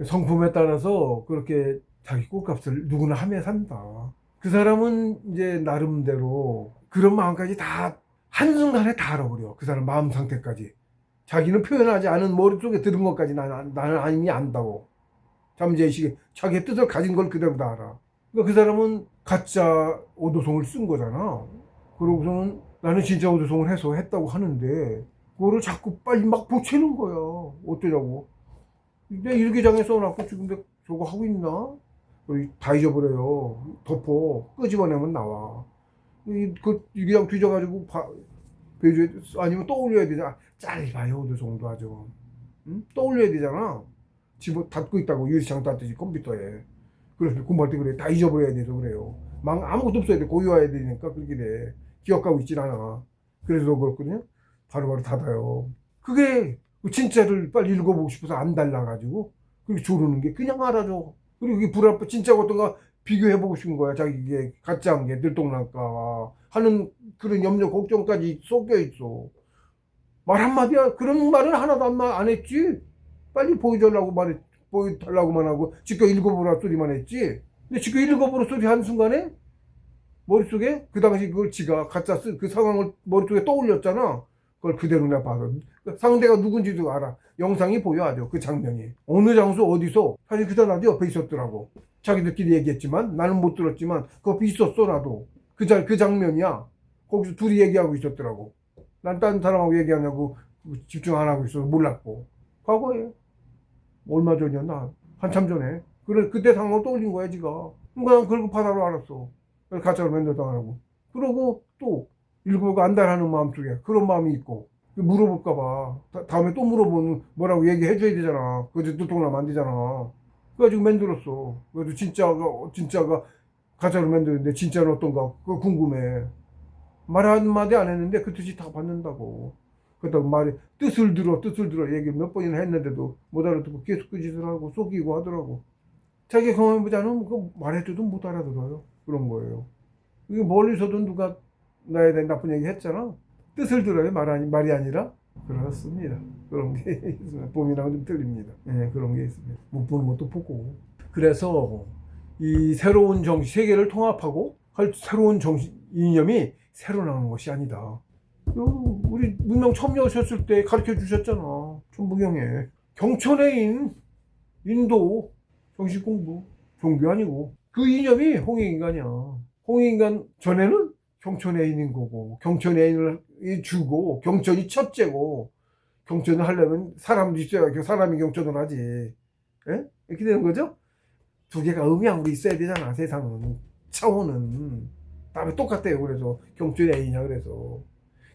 성품에 따라서 그렇게 자기 꼴값을 누구나 하며 산다. 그 사람은 이제 나름대로 그런 마음까지 다 한순간에 다 알아버려. 그 사람 마음 상태까지. 자기는 표현하지 않은 머릿속에 들은 것까지 나는 이미 안다고. 잠재의식에 자기의 뜻을 가진 걸 그대로 다 알아. 그러니까 그 사람은 가짜 오도송을 쓴 거잖아. 그러고서는 나는 진짜 오도송을 해서 했다고 하는데 그거를 자꾸 빨리 막 보채는 거야. 어쩌자고. 내 일기장에 써놨고 지금 내가 저거 하고 있나? 다 잊어버려요. 덮어. 끄집어내면 나와. 그 일기장 뒤져가지고 배줘야 아니면 떠올려야 되잖아. 짧아요. 오도송도 아주. 응? 떠올려야 되잖아. 집어 닫고 있다고 유리창 닫듯이 컴퓨터에. 그래서 공부할 때 그래. 다 잊어버려야 돼서 그래요. 아무것도 없어야 돼. 고유화해야 되니까 그렇게 돼. 기억하고 있질 않아. 그래서 그렇거든요. 바로바로 닫아요. 그게 진짜를 빨리 읽어보고 싶어서 안 달라가지고 그렇게 조르는 게 그냥 알아줘. 그리고 이게 불합 진짜가 어떤가 비교해보고 싶은 거야. 자기 이게 가짜한 게 들통날까 하는 그런 염려 걱정까지 섞여 있어. 말 한마디야. 그런 말은 하나도 안 했지. 빨리 보여달라고 보여달라고만 하고 지가 읽어보라 소리만 했지. 근데 지가 읽어보라 소리 한 순간에 머릿속에 그 당시 그걸 지가 가짜 그 상황을 머릿속에 떠올렸잖아. 그걸 그대로 내가 봐서 상대가 누군지도 알아. 영상이 보여야죠. 그 장면이 어느 장소 어디서 사실 그 사람도 옆에 있었더라고. 자기들끼리 얘기했지만 나는 못 들었지만 그 옆에 있었어. 나도 그 장면이야. 거기서 둘이 얘기하고 있었더라고. 난 다른 사람하고 얘기하냐고 집중 안 하고 있어서 몰랐고. 과거에 얼마 전이었나 한참 전에 그래 그때 상황을 떠올린 거야 지가. 그러니까 난 그걸 바다로 알았어. 가짜로 맨날 당하고. 그러고 또 일부러 안달하는 마음속에 그런 마음이 있고 물어볼까봐 다음에 또 물어보면 뭐라고 얘기해줘야 되잖아. 그거 뚜껑나면 안 되잖아. 그래가지고 만들었어. 그래도 진짜가 가짜로 만드는데 진짜는 어떤가 그거 궁금해. 말 한마디 안 했는데 그 뜻이 다 받는다고. 그렇다고 뜻을 들어 얘기를 몇 번이나 했는데도 못 알아듣고 계속 그 짓을 하고 속이고 하더라고. 자기 경험해보지 않으면 그 말해줘도 못 알아들어요. 그런 거예요. 이게 멀리서도 누가 나에 대한 나쁜 얘기 했잖아. 뜻을 들어요. 말이 아니라. 그렇습니다. 그런 게 있습니다. 봄이랑은 좀 틀립니다. 예, 그런 게 있습니다. 못 보는 것도 보고. 그래서 이 새로운 정신, 세계를 통합하고 할 새로운 정신, 이념이 새로 나오는 것이 아니다. 우리 문명 처음 오셨을 때 가르쳐 주셨잖아. 천부경에. 경천의 인도, 정신공부, 종교 아니고. 그 이념이 홍익인간이야. 홍익인간 전에는 경천의 인인 거고, 경천의 인을 주고, 경천이 첫째고, 경천을 하려면 사람도 있어야 사람이 경천을 하지. 예? 이렇게 되는 거죠? 두 개가 음양으로 있어야 되잖아, 세상은. 차원은. 다음에 똑같아요. 그래서 경천의 애인이야. 그래서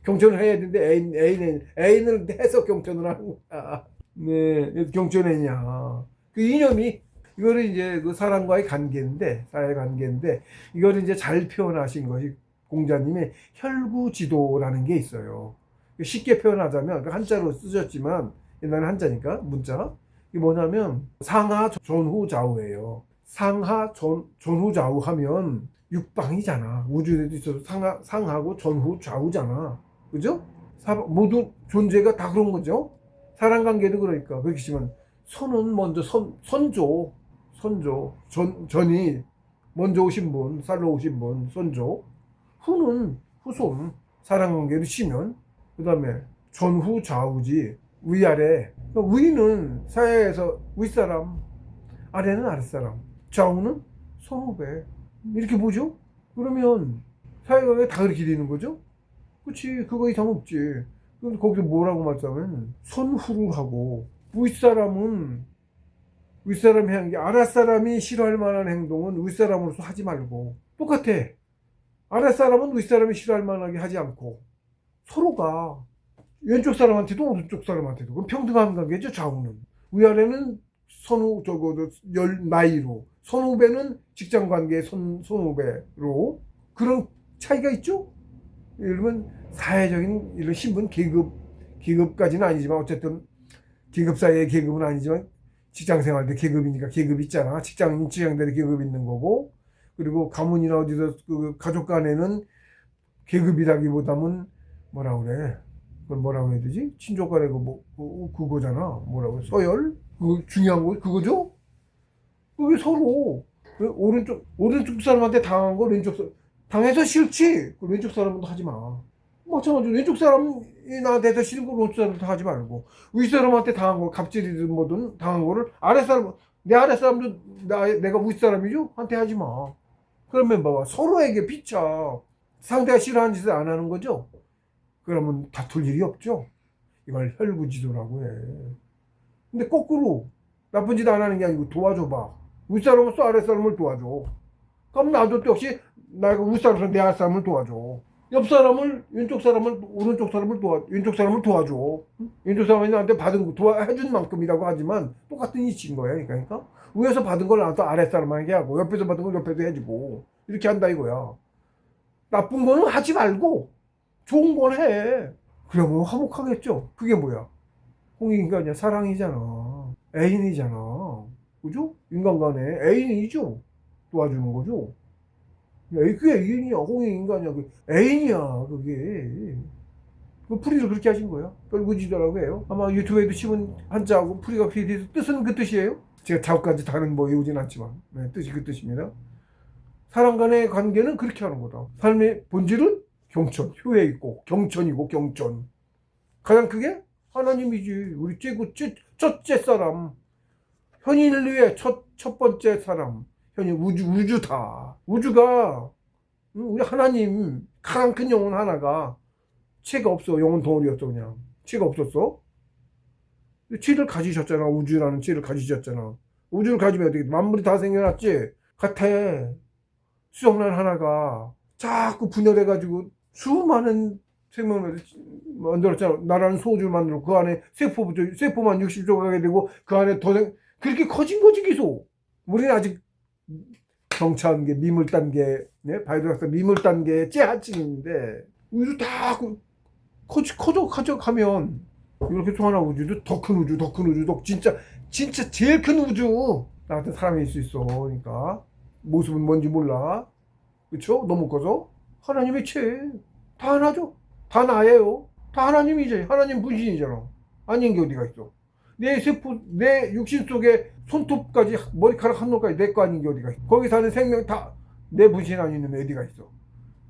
경천을 해야 되는데 애인을 해서 경천을 하는 거야. 네, 경천의 애인이야. 그 이념이 이거를 이제 그 사람과의 관계인데 사회 관계인데 이거를 이제 잘 표현하신 것이 공자님의 혈구지도라는 게 있어요. 쉽게 표현하자면 그 한자로 쓰셨지만 옛날에 한자니까 문자 이게 뭐냐면 상하 전후 좌우예요. 상하 전후 좌우 하면 육방이잖아. 우주에도 있어서 상하고 전후 좌우잖아. 그죠? 모든 존재가 다 그런 거죠. 사람 관계도 그러니까. 그렇게 치면 선은 먼저 전이 먼저 오신 분, 살러 오신 분, 선조. 후는 후손, 사람 관계를 치면 그 다음에 전후 좌우지 위아래. 그러니까 위는 사회에서 윗사람, 아래는 아랫사람, 좌우는 선후배. 이렇게 보죠? 그러면 사회가 다 그렇게 되는 거죠? 그치, 그거 이상 없지. 그럼 거기서 뭐라고 말하자면 선후를 하고 윗사람이 하는 게 아랫사람이 싫어할 만한 행동은 윗사람으로서 하지 말고 똑같아. 아랫사람은 윗사람이 싫어할 만하게 하지 않고 서로가 왼쪽 사람한테도 오른쪽 사람한테도 그럼 평등한 관계죠. 좌우는 위아래는 선후 나이로 선후배는 직장 관계 선후배로 그런 차이가 있죠. 예를 들면 사회적인 이런 신분 계급까지는 아니지만 어쨌든 계급 사이의 계급은 아니지만 직장 생활도 계급이니까 계급 있잖아. 직장인들의 계급 있는 거고 그리고 가문이나 어디서 그 가족 간에는 계급이라기보다는 뭐라 그래? 그걸 뭐라고 해야 되지? 친족 간에 그거잖아. 뭐라고 해? 서열? 그 중요한 거 그거죠? 그게 서로 오른쪽 사람한테 당한 거 당해서 싫지. 그 왼쪽 사람도 하지 마. 마찬가지로 왼쪽 사람이 나한테 해서 싫은 걸 오른쪽 사람도 하지 말고 윗사람한테 당한 거 갑질이든 뭐든 당한 거를 아랫사람 내 아랫사람도 내가 윗사람이죠? 한테 하지 마. 그러면 봐봐 서로에게 비쳐 상대가 싫어하는 짓을 안 하는 거죠? 그러면 다툴 일이 없죠? 이걸 혈구지도라고 해. 근데 거꾸로 나쁜 짓 안 하는 게 아니고 도와줘봐. 윗사람으로서 아랫사람을 도와줘. 그럼 나도 역시 내가 윗사람으로서 내 아랫사람을 도와줘. 옆 사람을 왼쪽 사람을 오른쪽 사람을 왼쪽 사람을 도와줘. 왼쪽 사람이 나한테 받은 거 해준 만큼이라고 하지만 똑같은 이치인 거야. 그러니까 위에서 받은 걸 나한테 아랫 사람에게 하고 옆에서 받은 걸 옆에도 해주고 이렇게 한다 이거야. 나쁜 거는 하지 말고 좋은 건 해. 그러면 화목하겠죠. 그게 뭐야? 홍익인간이야. 사랑이잖아. 애인이잖아. 그죠? 인간 간에 애인이죠. 도와주는 거죠. 그게 애인이야. 홍익인간이야. 애인이야. 그게. 그 풀이를 그렇게 하신 거야. 뻘구지더라고 해요. 아마 유튜브에도 치면 한자하고 풀이가 비슷해서 뜻은 그 뜻이에요. 제가 자국까지 다른 뭐 외우진 않지만 네, 뜻이 그 뜻입니다. 사람 간의 관계는 그렇게 하는 거다. 삶의 본질은 경천, 효에 있고 경천이고 경천. 가장 크게 하나님이지. 우리 첫째 사람. 현인을 위해 첫 번째 사람. 현인 우주다. 우주가 우리 하나님 가장 큰 영혼 하나가 체가 없어. 영혼 덩어리였어 그냥. 체가 없었어. 체를 가지셨잖아. 우주라는 체를 가지셨잖아. 우주를 가지면 어떻게 만물이 다 생겨났지. 같아. 수정란 하나가 자꾸 분열해가지고 수많은 생명을 만들었잖아. 나라는 소주를 만들고 그 안에 세포만 60조각이 되고 그 안에 그렇게 커진 거지 계속. 우리는 아직 경차한계 미물 단계, 네? 바이러스 미물 단계 째하층인데 우주 다 커져가면 이렇게 또 하나 우주도 더 큰 우주, 진짜 제일 큰 우주 나 같은 사람일 수 있어. 그러니까 모습은 뭔지 몰라. 그쵸? 너무 커서 하나님의 다 하나죠. 다 나예요. 다 하나님이지. 하나님 분신이잖아. 아닌 게 어디가 있어. 내 세포, 내 육신 속에 손톱까지 머리카락 한 놈까지 내 거 아닌 게 어디가 있어. 거기 사는 생명 다 내 분신 아닌 놈이 어디가 있어.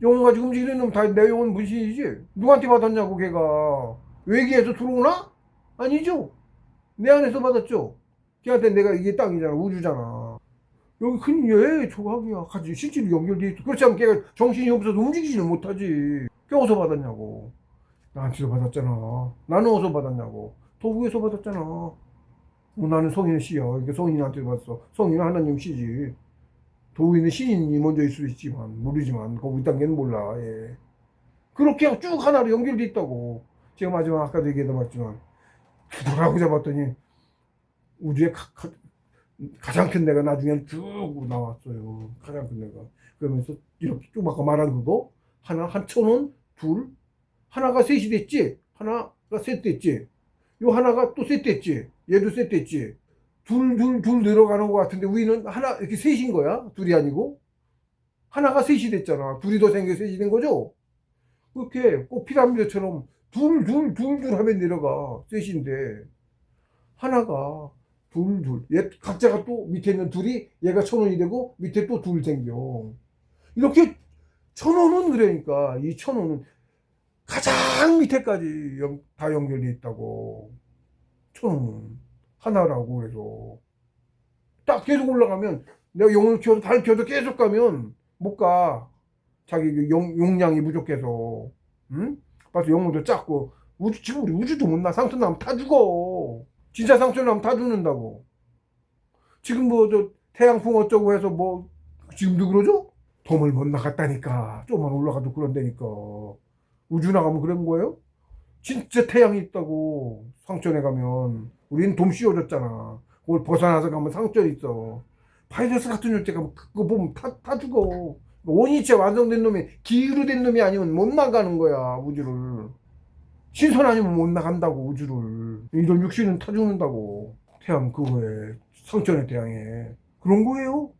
영혼 가지고 움직이는 놈 다 내 영혼 분신이지. 누구한테 받았냐고 걔가. 외계에서 들어오나? 아니죠. 내 안에서 받았죠. 걔한테 내가 이게 땅이잖아. 우주잖아. 여기 큰 조각이야. 같이 실제로 연결돼 있어. 그렇지 않으면 걔가 정신이 없어서 움직이지는 못하지. 걔 어디서 받았냐고. 나한테서 받았잖아. 나는 어디서 받았냐고. 더 위에서 받았잖아. 나는 성인의 씨야. 그러니까 성인한테 받았어. 성인은 하나님 씨지. 도인은 신인이 먼저일 수도 있지만 모르지만 거기 단계는 몰라. 예. 그렇게 쭉 하나로 연결돼 있다고. 제가 마지막 아까도 얘기해봤지만 두드라고 잡았더니 우주에 가장 큰 데가 나중에 쭉 나왔어요. 가장 큰 데가. 그러면서 이렇게 쭉 아까 말한 그거 하나 한 1,000원 둘 하나가 셋이 됐지. 하나가 셋 됐지. 요 하나가 또 셋 됐지. 얘도 셋 됐지. 둘 늘어가는 것 같은데 우리는 하나 이렇게 셋인 거야. 둘이 아니고 하나가 셋이 됐잖아. 둘이 더 생겨 셋이 된 거죠. 그렇게 꼭 피라미드처럼 둘 하면 내려가. 셋인데 하나가 얘 각자가 또 밑에 있는 둘이 얘가 1,000원이 되고 밑에 또 둘 생겨. 이렇게 1,000원은 그러니까 이 1,000원은 가장 밑에까지 다 연결돼 있다고. 1,000원은 하나라고. 그래서 딱 계속 올라가면 내가 영혼을 키워서 발 키워서 계속 가면 못 가. 자기 용량이 부족해서. 응? 봐서 영혼도 작고 지금 우리 우주도 못 나. 상처 나면 다 죽어. 진짜 상처 나면 다 죽는다고. 지금 뭐 저 태양풍 어쩌고 해서 뭐 지금도 그러죠? 돔을 못 나갔다니까. 좀만 올라가도 그런다니까. 우주 나가면 그런 거예요? 진짜 태양이 있다고. 상천에 가면 우리는 돔 씌워졌잖아. 그걸 벗어나서 가면 상처 있어. 바이러스 같은 존재 가면 그거 보면 다 죽어. 원위치 완성된 놈이 기계로 된 놈이 아니면 못 나가는 거야. 우주를. 신선 아니면 못 나간다고. 우주를. 이런 육신은 타 죽는다고. 태양 그거에 상천의 태양에 그런 거예요.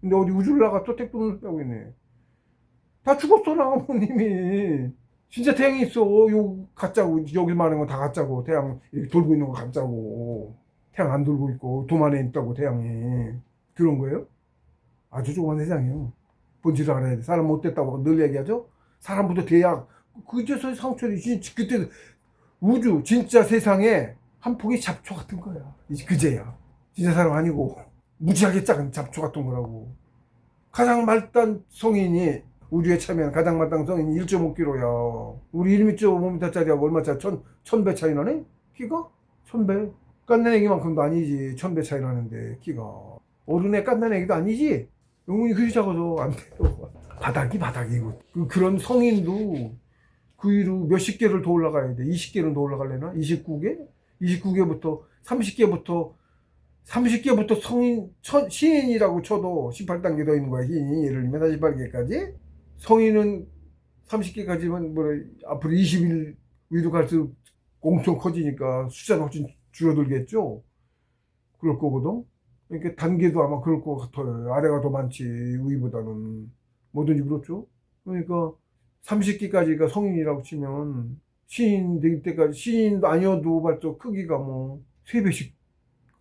근데 어디 우주를 나갔어? 택도 없다고 있네. 다 죽었어 나가면 이미. 진짜 태양이 있어. 요 가짜고 여기 말하는 건 다 가짜고 태양 이렇게 돌고 있는 거 가짜고. 태양 안 돌고 있고 돔 안에 있다고 태양이. 그런 거예요? 아주 조그만 세상이에요. 본질을 알아야 돼. 사람 못됐다고 늘 얘기하죠. 사람부터 돼야 그제서야 상처지. 그때 우주 진짜 세상에 한 폭의 잡초 같은 거야. 이제 그제야. 진짜 사람 아니고 무지하게 작은 잡초 같은 거라고. 가장 말단 성인이 우주에 참여한 가장 말단 성인이 1.5kg야. 우리 1.5m짜리하고 얼마짜리? 1000배 차이 나네? 키가? 1000배. 깐난 애기만큼도 아니지. 1000배 차이 나는데 키가. 어른의 깐난 애기도 아니지. 영웅이 그리 작아서 안 돼요. 바닥이고. 그런 성인도 그 위로 몇십 개를 더 올라가야 돼. 20개는 더 올라갈래나? 29개? 29개부터 30개부터 성인, 신인이라고 쳐도 18단계 더 있는 거야. 신인이 예를 들면 18개까지. 성인은 30개까지만 앞으로 20일 위로 갈수록 엄청 커지니까 숫자는 훨씬 줄어들겠죠. 그럴 거거든. 그러니까 단계도 아마 그럴 것 같아요. 아래가 더 많지 위보다는. 뭐든지 그렇죠. 그러니까 30기까지가 성인이라고 치면 신인 될 때까지 신인도 아니어도 벌써 크기가 뭐 3배씩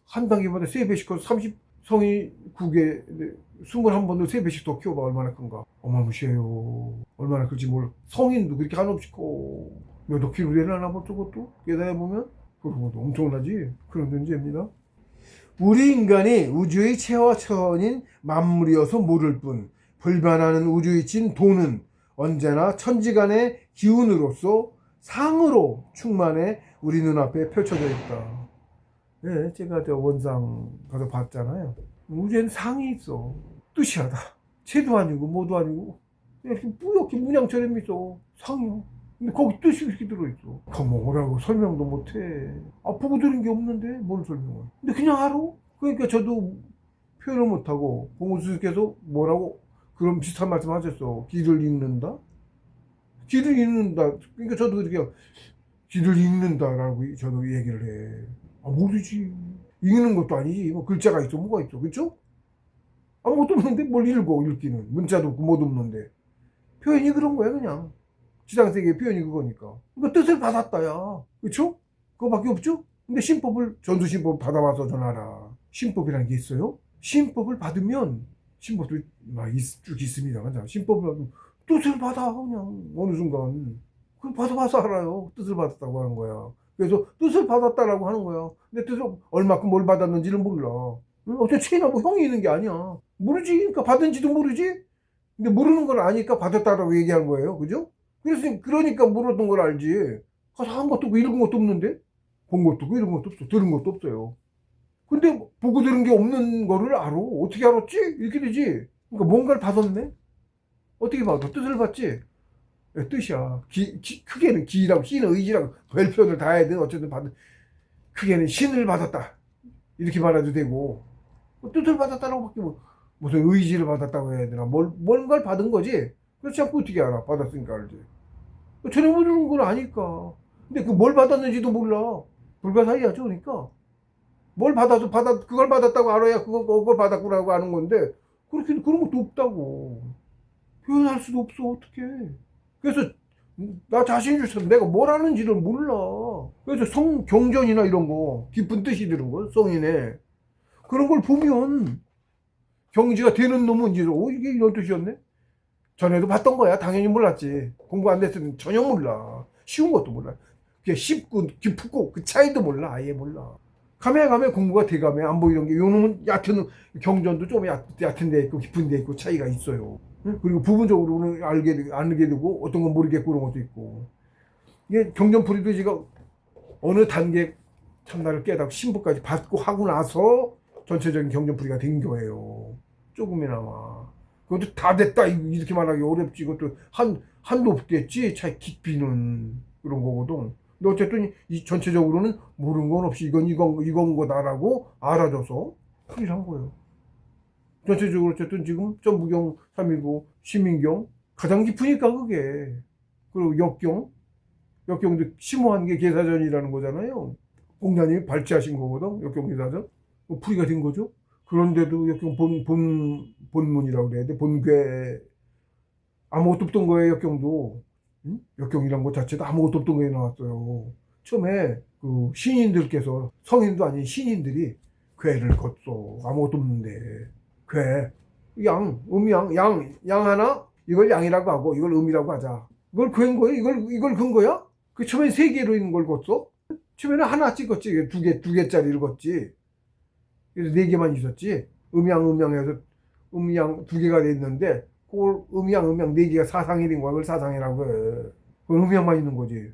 한 단계마다 3배씩 커서 30 성인 9개 21번도 3배씩 더 키워봐. 얼마나 큰가. 어마무시해요. 얼마나 클지 몰라. 성인도 그렇게 한없이 커. 몇억 킬로 되려나 뭐 저것도 계산해보면 그런 것도 엄청나지. 그런 존재입니다. 우리 인간이 우주의 최하천인 만물이어서 모를 뿐 불변하는 우주의 진 도는 언제나 천지간의 기운으로서 상으로 충만해 우리 눈앞에 펼쳐져 있다. 예, 제가 저 원상 가서 봤잖아요. 우주에는 상이 있어. 뜻이하다. 채도 아니고 뭐도 아니고 이렇게 뿌옇게 문양처럼 있어. 상이요. 근데 거기 뜻이 이렇게 들어있어. 그 뭐라고 설명도 못해. 보고 들은 게 없는데 뭘 설명해. 근데 그냥 알아. 그러니까 저도 표현을 못하고 공수께서 뭐라고 그런 비슷한 말씀 하셨어. 길을 읽는다? 길을 읽는다. 그러니까 저도 그렇게 길을 읽는다라고 저도 얘기를 해. 모르지. 읽는 것도 아니지. 뭐 글자가 있어 뭐가 있어. 그렇죠? 아무것도 없는데 뭘 읽기는. 문자도 없고 뭐도 없는데. 표현이 그런 거야 그냥. 지상세계의 표현이 그거니까. 그러니까 뜻을 받았다야. 그렇죠? 그거밖에 없죠? 근데 신법을 전수신법 받아와서 전하라. 신법이라는 게 있어요? 신법을 받으면 신법도 막 쭉 있습니다. 신법을 받으면 뜻을 받아 그냥 어느 순간. 그걸 받아와서 알아요. 뜻을 받았다고 하는 거야. 그래서 뜻을 받았다라고 하는 거야. 근데 뜻을 얼마큼 뭘 받았는지를 몰라. 어차피 체나 뭐 형이 있는 게 아니야. 모르지. 그러니까 받은지도 모르지. 근데 모르는 걸 아니까 받았다라고 얘기하는 거예요. 그죠? 그러니까 모르던 걸 알지. 가서 한 것도 없고 읽은 것도 없는데 본 것도 없고 읽은 것도 없어. 들은 것도 없어요. 근데 보고 들은 게 없는 거를 알아. 어떻게 알았지? 이렇게 되지. 그러니까 뭔가를 받았네. 어떻게 받아? 뜻을 받지. 뜻이야. 크게는 기라고 희는 의지라고 별 표현을 다 해야 돼. 어쨌든 크게는 신을 받았다. 이렇게 말해도 되고 뜻을 받았다라고 밖에 무슨 의지를 받았다고 해야 되나. 뭔가를 받은 거지. 그렇지 않고 어떻게 알아? 받았으니까 알지. 전혀 모르는 걸 아니까. 근데 그 뭘 받았는지도 몰라. 불가사의하죠. 그러니까 뭘 받아서 그걸 받았다고 알아야 그걸 받았구나고 아는 건데 그런 것도 없다고. 표현할 수도 없어. 어떻게. 그래서 나 자신조차 내가 뭘 하는지를 몰라. 그래서 성경전이나 이런 거 깊은 뜻이 드는 거 성인에 그런 걸 보면 경지가 되는 놈은 이제 이게 이런 뜻이었네. 전에도 봤던 거야. 당연히 몰랐지. 공부 안 됐으면 전혀 몰라. 쉬운 것도 몰라. 그게 쉽고 깊고 그 차이도 몰라. 아예 몰라. 가면 공부가 돼가면 안 보이는 게 요놈은 얕은 경전도 좀 얕은 데 있고 깊은 데 있고 차이가 있어요. 그리고 부분적으로는 알게 되고 어떤 건 모르겠고 그런 것도 있고. 이게 경전풀이도 제가 어느 단계 참나를 깨닫고 신부까지 받고 하고 나서 전체적인 경전풀이가 된 거예요. 조금이나마. 그것도 다 됐다 이렇게 말하기 어렵지. 그것도 한도 없겠지. 차이 깊이는 그런 거거든. 근데 어쨌든 이 전체적으로는 모르는 건 없이 이건 거다라고 알아줘서 풀이를 한 거예요. 전체적으로 어쨌든 지금 전부경 319 시민경 가장 깊으니까 그게. 그리고 역경도 심오한 게 계사전이라는 거잖아요. 공자님이 발제하신 거거든. 역경 계사전. 풀이가 된 거죠. 그런데도 역경 본문이라고 그래야 돼. 본괴 아무것도 없던 거예요. 역경도. 역경이란 것 자체도 아무것도 없던 거에 나왔어요. 처음에 그 신인들께서, 성인도 아닌 신인들이 괴를 걷소. 아무것도 없는데. 괴. 양, 음양, 양 하나, 이걸 양이라고 하고, 이걸 음이라고 하자. 이걸 괴인 거야? 이걸 근거야? 그 처음에 세 개로 있는 걸 걷소? 처음에는 하나 찍었지. 두 개짜리를 걷지. 그래서 네 개만 있었지. 음양해서 음양 두 개가 돼 있는데, 그걸 음양 네 개가 사상일인 거야. 그걸 사상이라고 해. 그건 음양만 있는 거지.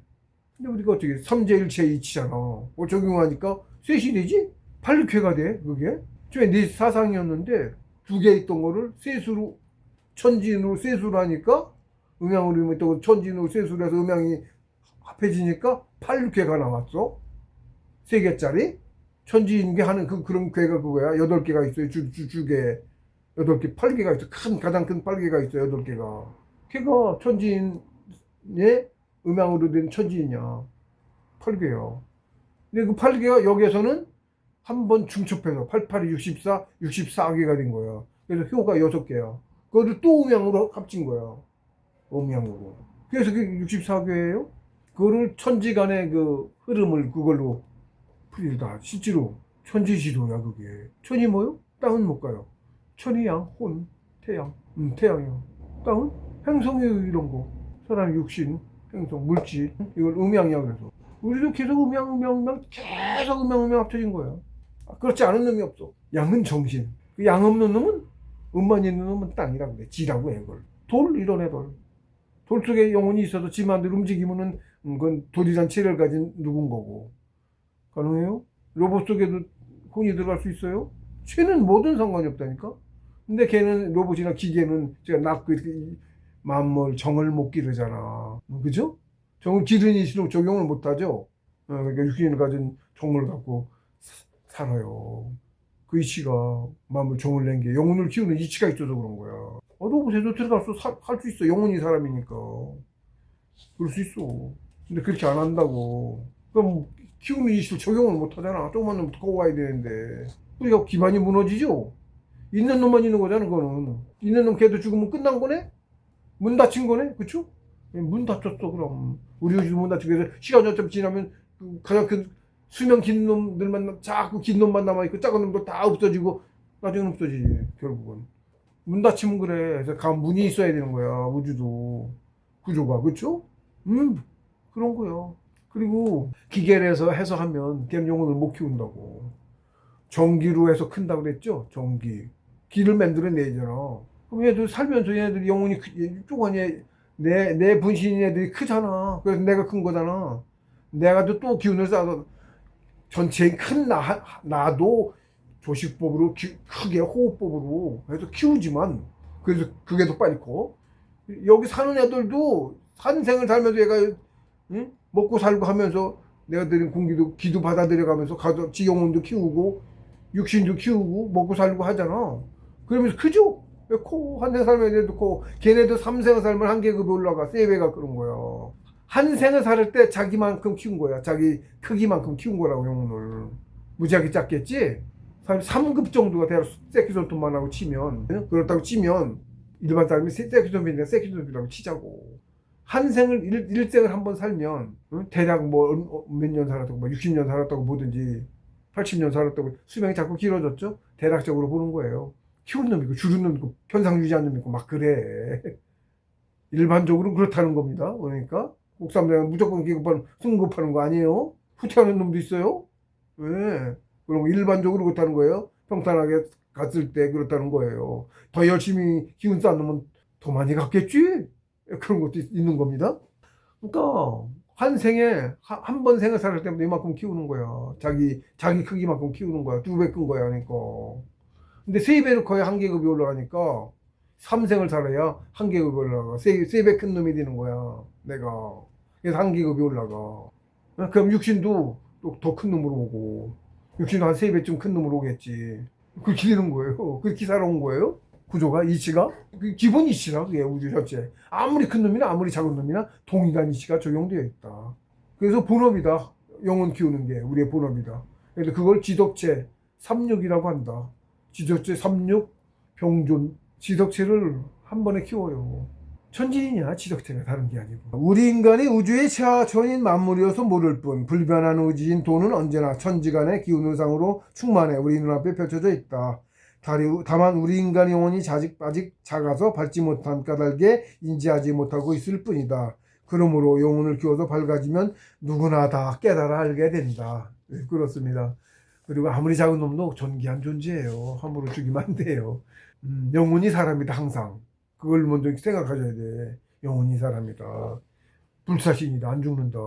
근데 우리가 어떻게 삼재일체 이치잖아. 그걸 적용하니까 셋이 되지? 8육회가 돼, 그게. 처음에 네 사상이었는데, 두 개 있던 거를 셋으로, 천지인으로 셋으로 하니까, 음양으로 또 천지인으로 셋으로 해서 음양이 합해지니까 8육회가 나왔어. 세 개짜리. 천지인계 하는 그런 괴가 그거야. 8개가 있어요. 주계. 8개, 8개가 있어. 가장 큰 8개가 있어. 8개가. 걔가 천지인의 음양으로 된 천지인이야. 8개야. 근데 그 8개가 여기에서는 한 번 중첩해서 8, 8이 64, 64개가 된 거야. 그래서 효가 6개야. 그거를 또 음양으로 합친 거야. 음양으로. 그래서 그게 64개예요. 그거를 천지간의 그 흐름을 그걸로 풀이다. 실제로 천지지도야 그게. 천이 뭐요? 땅은 못 가요. 천이 양, 혼, 태양. 태양이요. 땅은 행성이 이런 거. 사람 육신, 행성, 물질. 이걸 음양이야 그래서. 우리도 계속 음양 계속 음양 합쳐진 거야. 그렇지 않은 놈이 없어. 양은 정신. 그 양 없는 놈은, 음만 있는 놈은 땅이라고 그래. 지라고 해 그걸. 돌 이런 애 돌. 돌 속에 영혼이 있어서 지 마음대로 움직이면은 그건 돌이란 체를 가진 누군 거고. 가능해요? 로봇 속에도 혼이 들어갈 수 있어요? 쟤는 뭐든 상관이 없다니까? 근데 걔는, 로봇이나 기계는 제가 낳고 이렇게 마음을, 정을 못 기르잖아. 그죠? 정을 기르니수록 적용을 못 하죠? 그러니까 육신을 가진 정을 갖고 살아요. 그 이치가, 마음을 정을 낸 게, 영혼을 키우는 이치가 있어서 그런 거야. 로봇에도 들어가서 할 수 있어. 영혼이 사람이니까. 그럴 수 있어. 근데 그렇게 안 한다고. 그럼 키우는 이치를 적용을 못 하잖아. 조금만 더 더 와야 되는데. 우리가 기반이 무너지죠? 있는 놈만 있는 거잖아, 그거는. 있는 놈 걔도 죽으면 끝난 거네? 문 닫힌 거네? 그쵸? 문 닫혔어, 그럼. 우리 요즘 문 닫히고 해서 시간이 어차피 지나면 가장 큰 수명 긴 놈들만, 자꾸 긴 놈만 남아있고, 작은 놈도 다 없어지고, 나중에 없어지지, 결국은. 문 닫히면 그래. 그래서 문이 있어야 되는 거야, 우주도. 구조가, 그쵸? 그런 거야. 그리고 기계를 해서 해석하면 걔는 영혼을 못 키운다고. 전기로 해서 큰다고 그랬죠? 전기. 기를 만들어내잖아. 그럼 얘들 살면서 얘네들이 영혼이 쪼가니 내 분신인 애들이 크잖아. 그래서 내가 큰 거잖아. 내가 또 기운을 쌓아서 전체인 큰 나도 조식법으로 크게 호흡법으로 해서 키우지만, 그래서 그게 더 빨리 커. 여기 사는 애들도 산생을 살면서 얘가, 응? 먹고 살고 하면서 내가 들인 공기도, 기도 받아들여가면서 가서 지 영혼도 키우고 육신도 키우고 먹고 살고 하잖아. 그러면서 크죠? 한 생 살면 얘도 커. 걔네도 3생을 살면 한계급이 올라가. 3배가 그런 거야. 한 생을 살 때 자기만큼 키운 거야. 자기 크기만큼 키운 거라고, 영혼을. 무지하게 작겠지? 3급 정도가 돼야 새끼손톱만 하고 치면, 그렇다고 치면 일반 사람이 새끼손톱인데 새끼손톱이라고 치자고. 한 생을, 일생을 한번 살면, 대략 뭐 몇 년 살았다고, 뭐 60년 살았다고 보든지 80년 살았다고, 수명이 자꾸 길어졌죠? 대략적으로 보는 거예요. 키우는 놈 있고 줄이는 놈 있고 편상 유지하는 놈 있고 막 그래. 일반적으로 그렇다는 겁니다. 그러니까 국삼장은 무조건 승급하는 거 아니에요? 후퇴하는 놈도 있어요. 왜? 그럼 일반적으로 그렇다는 거예요. 평탄하게 갔을 때 그렇다는 거예요. 더 열심히 기운 쌓는 놈은 더 많이 갔겠지? 그런 것도 있는 겁니다. 그러니까 한 생에 한 번 생을 살 때마다 이만큼 키우는 거야. 자기 크기만큼 키우는 거야. 2배 큰 거야. 그러니까. 근데 3배로 거의 한계급이 올라가니까 3생을 살아야 한계급이 올라가. 3배 큰 놈이 되는 거야. 내가. 그래서 한계급이 올라가. 그럼 육신도 또 더 큰 놈으로 오고, 육신도 한 3배쯤 큰 놈으로 오겠지. 그렇게 되는 거예요. 그렇게 살아온 거예요. 구조가, 이치가. 기본 이치라, 그게 우주 전체. 아무리 큰 놈이나 아무리 작은 놈이나 동일한 이치가 적용되어 있다. 그래서 본업이다. 영혼 키우는 게 우리의 본업이다. 그래서 그걸 지덕체 36이라고 한다. 지덕체 36 병존. 지덕체를 한 번에 키워요. 천진이냐 지적체가 다른 게 아니고 우리 인간이 우주의 차천인 만물이어서 모를 뿐 불변한 의지인 도는 언제나 천지간의 기운의상으로 충만해 우리 눈앞에 펼쳐져 있다. 다만 우리 인간 영혼이 아직 작아서 밟지 못한 까닭에 인지하지 못하고 있을 뿐이다. 그러므로 영혼을 키워서 밝아지면 누구나 다 깨달아 알게 된다. 네, 그렇습니다. 그리고 아무리 작은 놈도 존귀한 존재예요. 함부로 죽이면 안 돼요. 영혼이 사람이다 항상. 그걸 먼저 생각하셔야 돼. 영혼이 사람이다. 불사신이다. 안 죽는다.